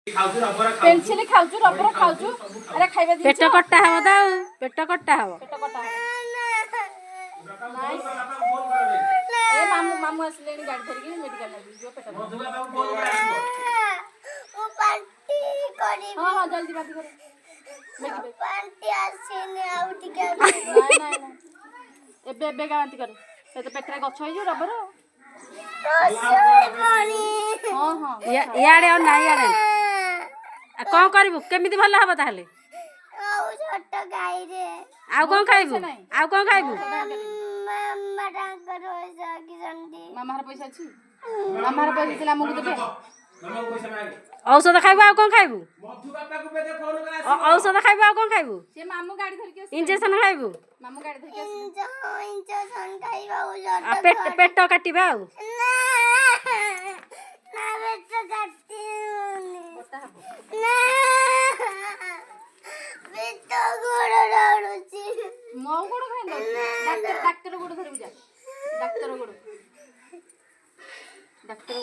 pencil खाउछु rubber खाउछु अरे खाइबा दी पेट कट्टा हव त पेट कट्टा हव पेट कटा ए मामू मामू असलेनी गाड़ी धरकी मेडिकल लगी जो पेट ओ पार्टी करी हां हां जल्दी बात करो पार्टी आसीने आउटी के नहीं नहीं एबे एबे गांती कर से तो पेटरे गछ होई जो रबर हां हां इयाडे और ना इयाडे कौन करू केमी भल हम ताले छोट गाई रे आउ कौन खाइबू आउ कौन खाइबू मामा पैसा अछि मामा पैसा दिला मुगु देबे औषध खाइबू आउ कौन खाइबू औषध खाइबू आउ कौन खाइबू से मामू गाड़ी धर के इंजेक्शन खाइबू मामू गाड़ी धर के इंजेक्शन खाइबा पेट काटिबा आउ ना पेट काटी बता हबो ना पेट गोड़ राडुची मौ गोड़ खाइ डॉक्टर